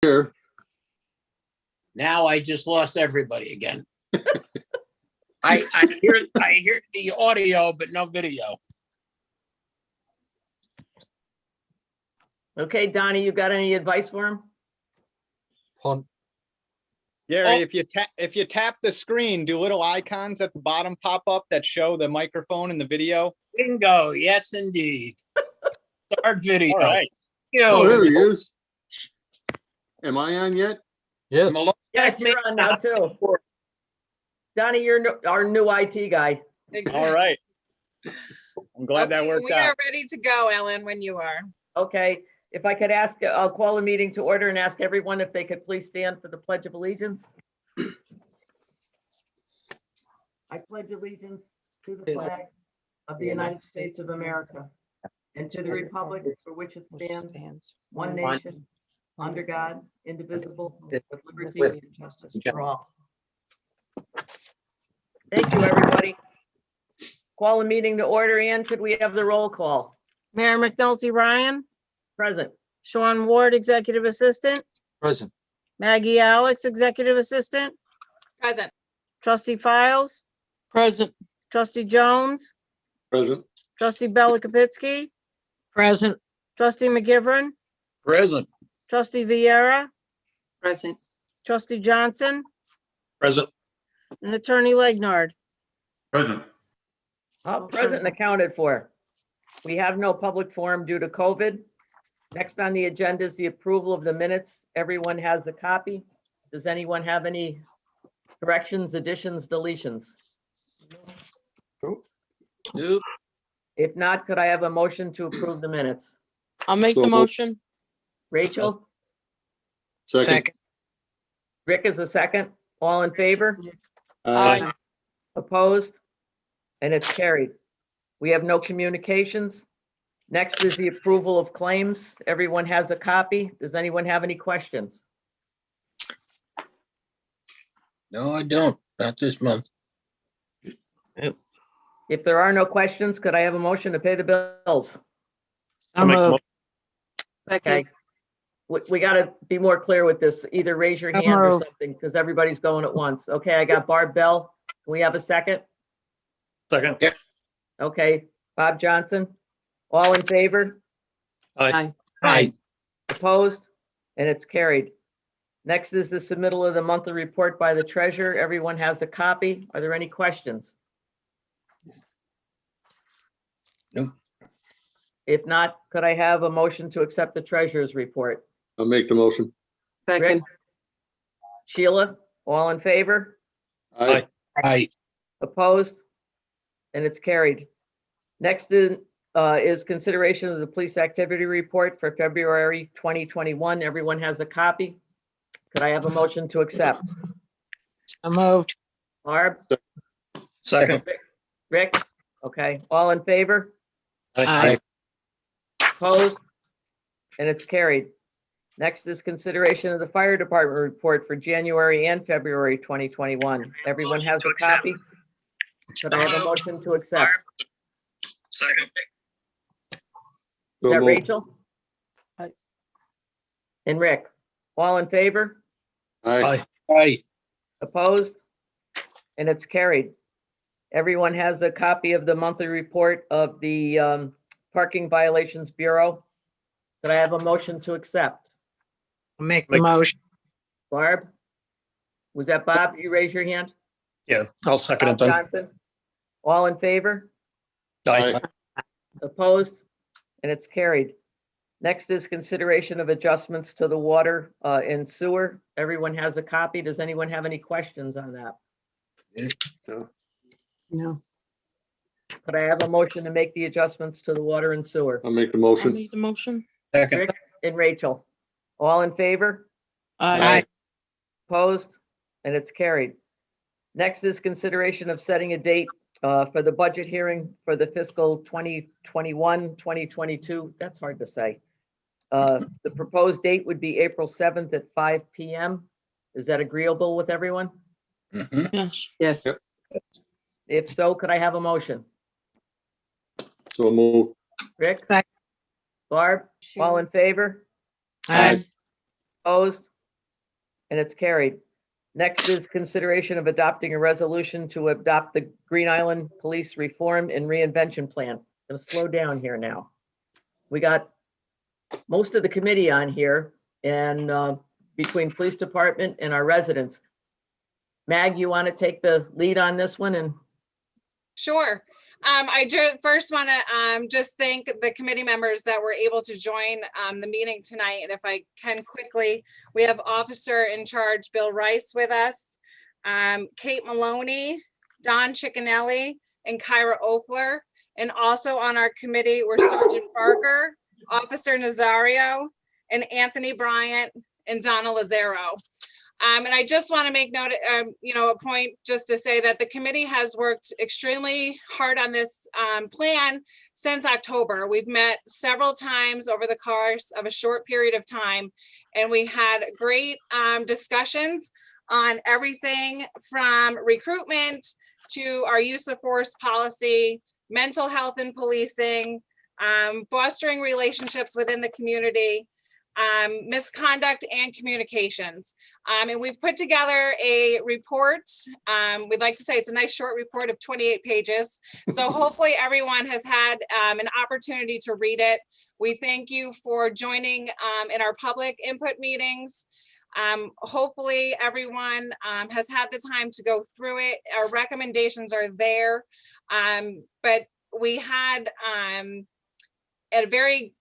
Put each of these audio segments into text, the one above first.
Here. Now I just lost everybody again. I hear the audio, but no video. Okay, Donnie, you got any advice for him? Punt. Gary, if you tap the screen, do little icons at the bottom pop up that show the microphone and the video? Bingo. Yes, indeed. Start video. All right. Oh, there he Yo, is. Am I on yet? Yes. Malone, Yes, you're on now too. Donnie, you're our new IT guy. All right. I'm glad that Okay, worked We are out. ready to go, Ellen, when you are. Okay, if I could ask, I'll call the meeting to order and ask everyone if they could please stand for the Pledge of Allegiance. I pledge allegiance to the flag of the United States of America and to the republic for which it stands, one nation, under God, indivisible, with liberty and justice for all. Thank you, everybody. Call the meeting to order. Ann, could we have the roll call? Mayor McNulty Ryan, Present. Sean Ward, Executive Assistant, Present. Maggie Alex, Executive Assistant, Present. Trustee Files, Present. Trustee Jones, Present. Trustee Bella Kapitsky, Present. Trustee McGivern, present. Trustee Vieira, Present. Trustee Johnson, Present. and Attorney Legnard. Present. Present and accounted for. We have no public forum due to COVID. Next on the agenda is the approval of the minutes. Everyone has a copy. Does anyone have any corrections, additions, deletions? Nope. If not, could I have a motion to approve the minutes? I'll make So the moved. motion. Rachel, Second. Rick is a second. All in favor? Aye. Opposed? And it's carried. We have no communications. Next is the approval of claims. Everyone has a copy. Does anyone have any questions? No, I don't. Not this month. If there are no questions, could I have a motion to pay the bills? So moved. Okay. We got to be more clear with this. Either raise your So hand or moved. something, because everybody's going at once. Okay, I got Barb Bell. Can we have a second? Second. Okay, Bob Johnson. All in favor? Aye. Aye. Opposed? And it's carried. Next is the submittal of the monthly report by the treasurer. Everyone has a copy. Are there any questions? Nope. If not, could I have a motion to accept the treasurer's report? I'll make the motion. Rick? Second. Sheila, all in favor? Aye. Aye. Opposed? And it's carried. Next is consideration of the police activity report for February 2021. Everyone has a copy. Could I have a motion to accept? So moved. Barb? Second. Rick? Okay, all in favor? Aye. Opposed? And it's carried. Next is consideration of the fire department report for January and February 2021. Everyone has a copy? Could I have a motion to accept? Second. Is So that moved. Rachel? Aye. And Rick? All in favor? Aye. Aye. Opposed? And it's carried. Everyone has a copy of the monthly report of the Parking Violations Bureau. Could I have a motion to accept? I'll make the motion. Barb? Was that Bob? You raise your hand? Yeah, I'll second Bob Johnson? All in favor? Aye. Opposed? And it's carried. Next is consideration of adjustments to the water and sewer. Everyone has a copy. Does anyone have any questions on that? No. Could I have a motion to make the adjustments to the water and sewer? I'll make the I'll motion. make the motion. Second. Rick and Rachel, all in favor? Aye. Opposed? And it's carried. Next is consideration of setting a date for the budget hearing for the fiscal 2021, 2022. That's hard to say. The proposed date would be April 7th at 5 PM. Is that agreeable with everyone? Mhm. Yes. Yes. If so, could I have a motion? So move. Rick? Second. Barb? All in favor? Aye. Opposed? And it's carried. Next is consideration of adopting a resolution to adopt the Green Island Police Reform and Reinvention Plan. Gonna slow down here now. We got most of the committee on here and between police department and our residents. Mag, you want to take the lead on this one? And Sure. First want to just thank the committee members that were able to join the meeting tonight. And if I can quickly, we have Officer in Charge Bill Rice with us, Kate Maloney, Don Chickenelli, and Kyra Ofler. And also on our committee were Sergeant Barker, Officer Nazario, and Anthony Bryant, and Donna Lazaro. And I just want to make note, a point just to say that the committee has worked extremely hard on this plan since October. We've met several times over the course of a short period of time, and we had great discussions on everything from recruitment to our use of force policy, mental health and policing, fostering relationships within the community, misconduct and communications. And we've put together a report. We'd like to say it's a nice short report of 28 pages. So hopefully everyone has had an opportunity to read it. We thank you for joining in our public input meetings. Hopefully everyone has had the time to go through it. Our recommendations are there. But we had a very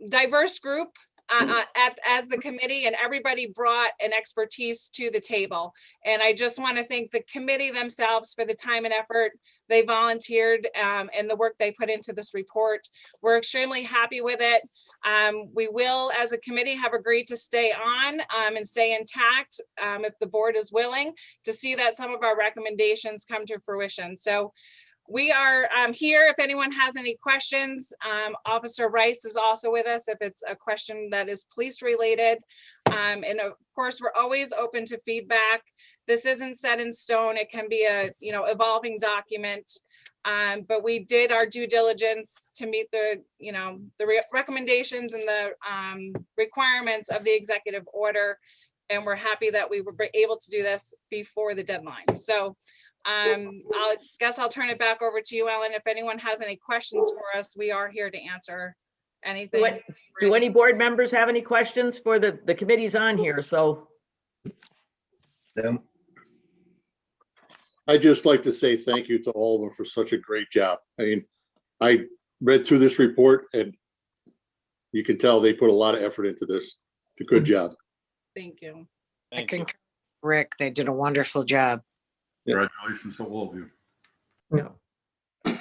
diverse group as the committee, and everybody brought an expertise to the table. And I just want to thank the committee themselves for the time and effort they volunteered and the work they put into this report. We're extremely happy with it. We will, as a committee, have agreed to stay on and stay intact if the board is willing to see that some of our recommendations come to fruition. So we are here if anyone has any questions. Officer Rice is also with us if it's a question that is police related. And of course, we're always open to feedback. This isn't set in stone. It can be a evolving document. But we did our due diligence to meet the recommendations and the requirements of the executive order. And we're happy that we were able to do this before the deadline. So I guess I'll turn it back over to you, Ellen. If anyone has any questions for us, we are here to answer anything. Do any board members have any questions for the committees on here? So I'd just like to say thank you to all of them for such a great job. I mean, I read through this report and you can tell they put a lot of effort into this. It's a good job. Thank you. I Thank you. concur, Rick. They did a wonderful job. Congratulations to all of you. yeah.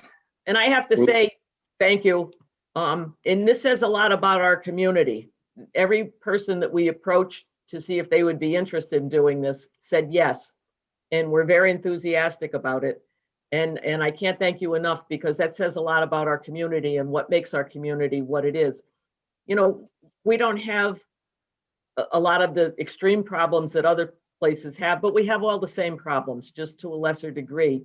And I have to say, thank you. And this says a lot about our community. Every person that we approached to see if they would be interested in doing this said yes. And we're very enthusiastic about it. And I can't thank you enough because that says a lot about our community and what makes our community what it is. We don't have a lot of the extreme problems that other places have, but we have all the same problems, just to a lesser degree.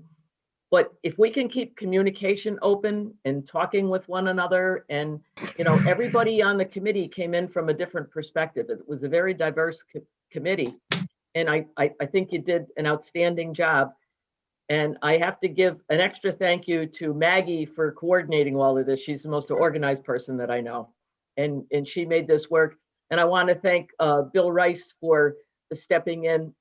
But if we can keep communication open and talking with one another, and everybody on the committee came in from a different perspective. It was a very diverse committee, and I think you did an outstanding job. And I have to give an extra thank you to Maggie for coordinating all of this. She's the most organized person that I know, and she made this work. And I want to thank Bill Rice for stepping in.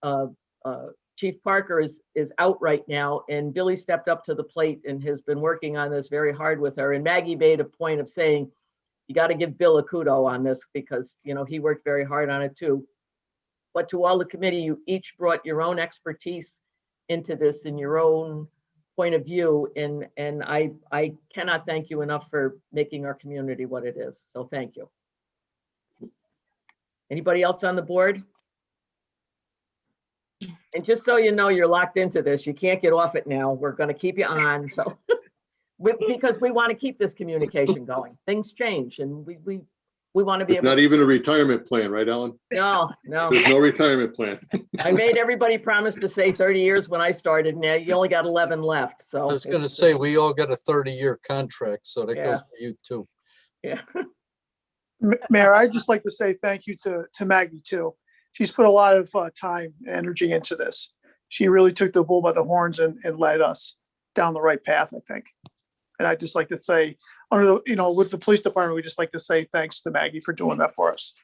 Chief Parker is out right now, and Billy stepped up to the plate and has been working on this very hard with her. And Maggie made a point of saying, you got to give Bill a kudo on this because, he worked very hard on it too. But to all the committee, you each brought your own expertise into this and your own point of view. And I cannot thank you enough for making our community what it is. So thank you. Anybody else on the board? And just so you know, you're locked into this. You can't get off it now. We're going to keep you on. So because we want to keep this communication going. Things change and we want to be It's able not even a retirement plan, right, Ellen? No. There's no retirement plan. I made everybody promise to say 30 years when I started. Now you only got 11 left. So I was gonna say, we all got a 30-year contract, so that Yeah. goes for you too. Yeah. Mayor, I'd just like to say thank you to Maggie too. She's put a lot of time and energy into this. She really took the bull by the horns and led us down the right path, I think. And I'd just like to say, with the police department, we just like to say thanks to Maggie for doing that for us.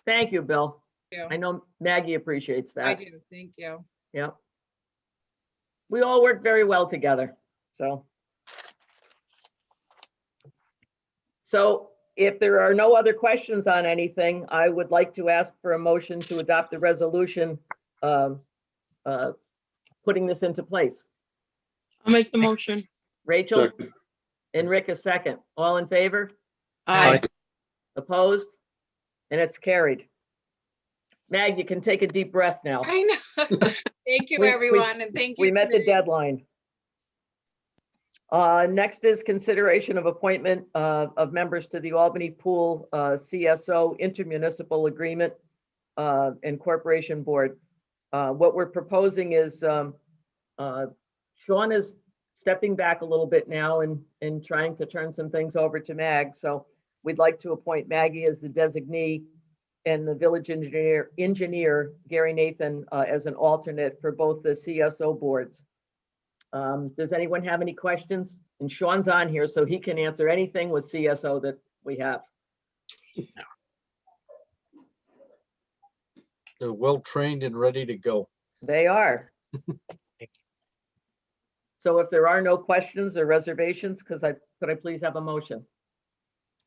Thank you, Bill. you. I know Maggie appreciates that. I do. Thank you. Yeah. We all work very well together, so. So if there are no other questions on anything, I would like to ask for a motion to adopt the resolution putting this into place. I'll make the motion. Rachel Second. and Rick a second. All in favor? Aye. Opposed? And it's carried. Mag, you can take a deep breath now. I know. Thank you, We- everyone, and thank you. We met the committee. deadline. Next is consideration of appointment of members to the Albany Pool CSO intermunicipal agreement and corporation board. What we're proposing is Sean is stepping back a little bit now and trying to turn some things over to Mag. So we'd like to appoint Maggie as the designee and the village engineer Gary Nathan as an alternate for both the CSO boards. Does anyone have any questions? And Sean's on here, so he can answer anything with CSO that we have. They're well-trained and ready to go. They are. So if there are no questions or reservations, could I please have a motion?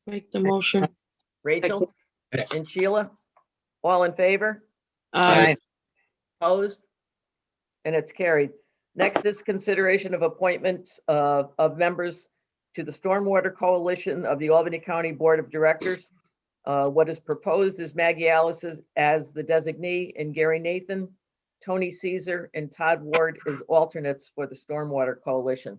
Make the motion. Rachel and Sheila, all in favor? Aye. Opposed? And it's carried. Next is consideration of appointments of members to the Stormwater Coalition of the Albany County Board of Directors. What is proposed is Maggie Alice as the designee and Gary Nathan, Tony Caesar, and Todd Ward as alternates for the Stormwater Coalition.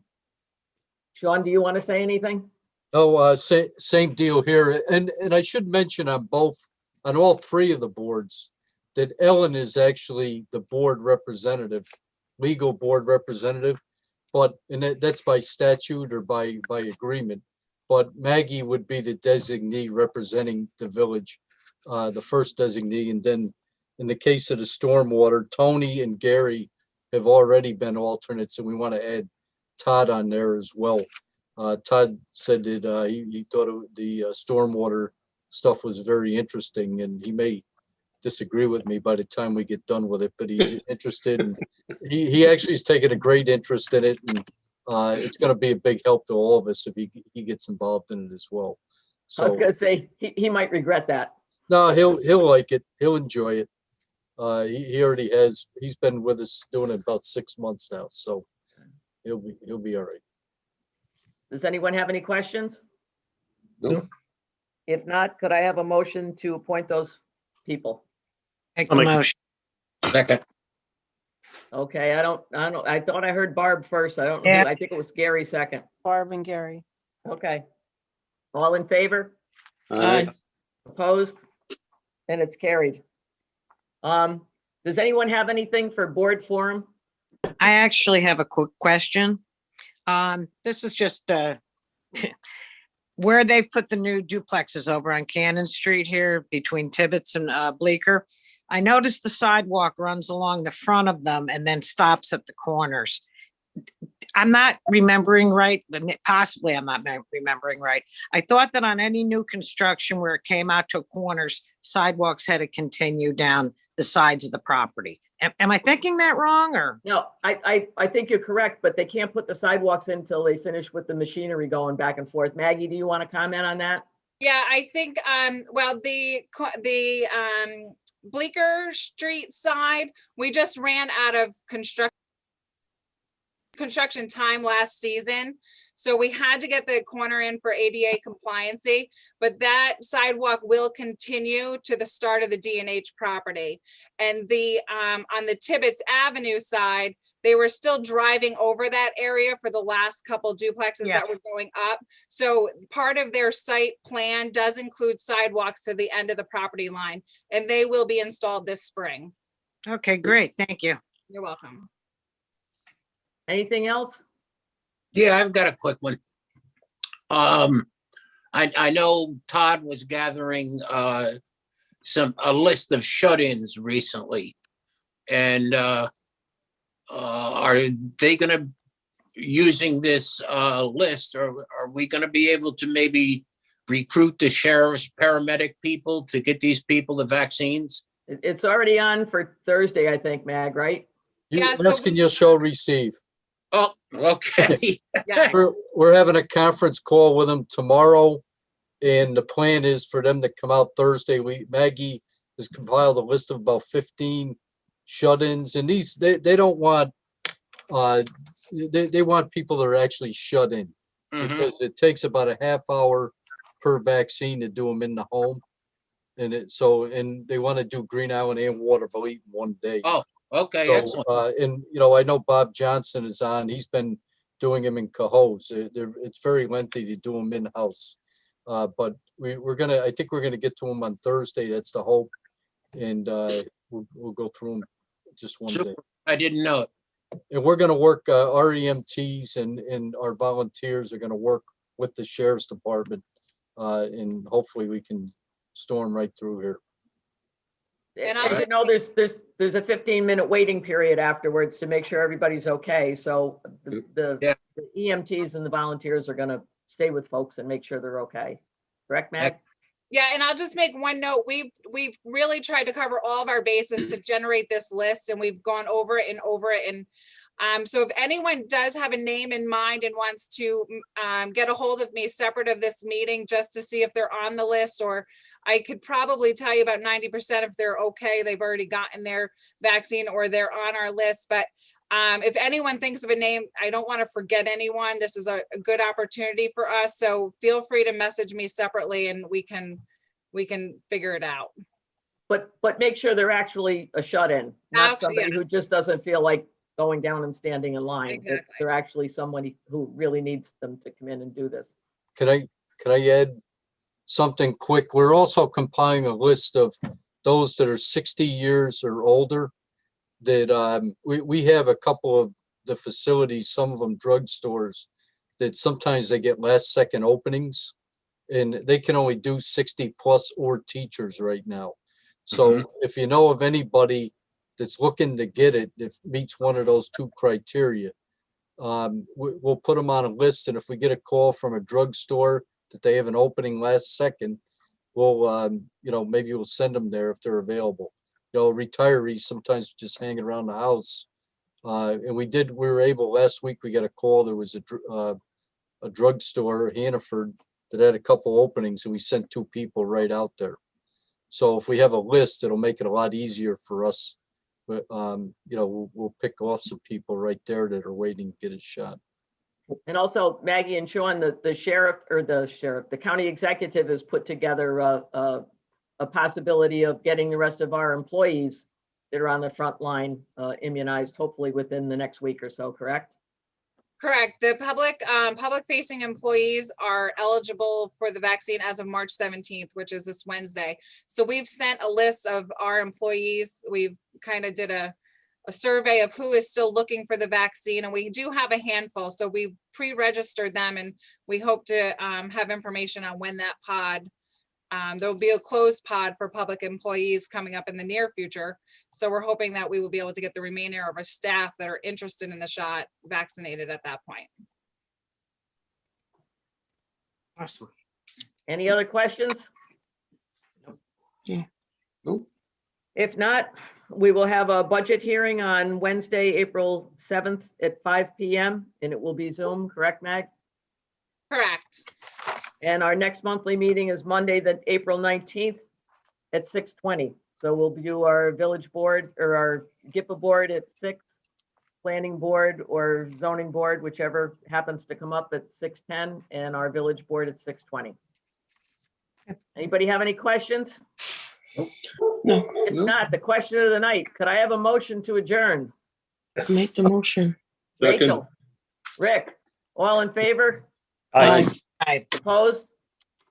Sean, do you want to say anything? Oh, same deal here. And I should mention on all three of the boards, that Ellen is actually the board representative, legal board representative, and that's by statute or by agreement. But Maggie would be the designee representing the village, the first designee. And then in the case of the stormwater, Tony and Gary have already been alternates, and we want to add Todd on there as well. Todd said that he thought the stormwater stuff was very interesting, and he may disagree with me by the time we get done with it, but he's interested, and he actually has taken a great interest in it, and it's going to be a big help to all of us if he gets involved in it as well. I was So gonna say, he might regret that. no, he'll like it. He'll enjoy it. He already has. He's been with us doing it about 6 months now, so he'll be all right. Does anyone have any questions? No. If not, could I have a motion to appoint those people? Make I'll the make- motion. Second. Okay, I thought I heard Barb first. I don't know. Yeah. I think it was Gary second. Barb and Gary. Okay. All in favor? Aye. Opposed? And it's carried. Does anyone have anything for board forum? I actually have a quick question. This is just where they put the new duplexes over on Cannon Street here between Tibbetts and Bleecker. I noticed the sidewalk runs along the front of them and then stops at the corners. I'm not remembering right, but possibly I'm not remembering right. I thought that on any new construction where it came out to corners, sidewalks had to continue down the sides of the property. Am I thinking that wrong, or? No, I think you're correct, but they can't put the sidewalks in until they finish with the machinery going back and forth. Maggie, do you want to comment on that? Yeah, I think, well, the Bleecker Street side, we just ran out of construction time last season. So we had to get the corner in for ADA compliancy, but that sidewalk will continue to the start of the D&H property. And on the Tibbetts Avenue side, they were still driving over that area for the last couple duplexes Yeah. that were going up. So part of their site plan does include sidewalks to the end of the property line, and they will be installed this spring. Okay, great. Thank you. You're welcome. Anything else? Yeah, I've got a quick one. I know Todd was gathering a list of shut-ins recently. And are they gonna, using this list, or are we gonna be able to maybe recruit the sheriff's paramedic people to get these people the vaccines? It's already on for Thursday, I think, Mag, right? You Yeah, so asking, you shall receive. Oh, okay. Yeah, We're having a conference call with them tomorrow. And the plan is for them to come out Thursday. Maggie has compiled a list of about 15 shut-ins, and these, they don't want, they want people that are actually shut in. Mhm. Because it takes about a half hour per vaccine to do them in the home. And and they want to do Green Island and Waterville in one day. Oh, okay, So, excellent. and, I know Bob Johnson is on, he's been doing them in Cohoes. It's very lengthy to do them in-house. But I think we're gonna get to them on Thursday, that's the hope. And, we'll go through them just one day. I didn't know it. And we're gonna work, our EMTs and our volunteers are gonna work with the sheriff's department. And hopefully we can storm right through here. And I'll And just- there's a 15-minute waiting period afterwards to make sure everybody's okay. So Yeah. the EMTs and the volunteers are gonna stay with folks and make sure they're okay. Correct, Mag? yeah, and I'll just make one note. We've really tried to cover all of our bases to generate this list, and we've gone over it and over it. And so if anyone does have a name in mind and wants to get a hold of me separate of this meeting, just to see if they're on the list, or I could probably tell you about 90% if they're okay, they've already gotten their vaccine or they're on our list. But if anyone thinks of a name, I don't want to forget anyone. This is a good opportunity for us. So feel free to message me separately and we can figure it out. But make sure they're actually a shut-in, not Absolutely, somebody who just doesn't feel like going down and standing in line. That Exactly. They're actually somebody who really needs them to come in and do this. Can I add something quick? We're also compiling a list of those that are 60 years or older. That we have a couple of the facilities, some of them drugstores, that sometimes they get last second openings. And they can only do 60 plus or teachers right now. So if you know of anybody that's looking to get it, if meets one of those two criteria, we'll put them on a list. And if we get a call from a drugstore that they have an opening last second, we'll, maybe we'll send them there if they're available. Retirees sometimes just hanging around the house. And we were able, last week we got a call, there was a drugstore, Hannaford, that had a couple openings, and we sent 2 people right out there. So if we have a list, it'll make it a lot easier for us. But, we'll pick off some people right there that are waiting to get a shot. And also Maggie and Sean, the county executive has put together a possibility of getting the rest of our employees that are on the front line immunized, hopefully within the next week or so, correct? Correct. The public facing employees are eligible for the vaccine as of March 17th, which is this Wednesday. So we've sent a list of our employees. We've kind of did a survey of who is still looking for the vaccine, and we do have a handful. So we pre-registered them, and we hope to have information on when that pod. There'll be a closed pod for public employees coming up in the near future. So we're hoping that we will be able to get the remainder of our staff that are interested in the shot vaccinated at that point. Awesome. Any other questions? Yeah. Nope. If not, we will have a budget hearing on Wednesday, April 7th at 5 p.m. and it will be Zoom, correct, Mag? Correct. And our next monthly meeting is Monday, April 19th at 6:20. So we'll do our village board or our GIPA board at 6, planning board or zoning board, whichever happens to come up at 6:10, and our village board at 6:20. Anybody have any questions? No, If not, the question of the night, could I have a motion to adjourn? make the motion. Second. Rachel, Rick, all in favor? Aye. Opposed?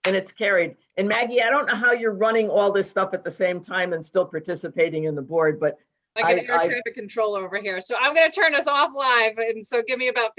And it's carried. And Maggie, I don't know how you're running all this stuff at the same time and still participating in the board, but I get I- air traffic control over here. So I'm going to turn us off live. And so give me about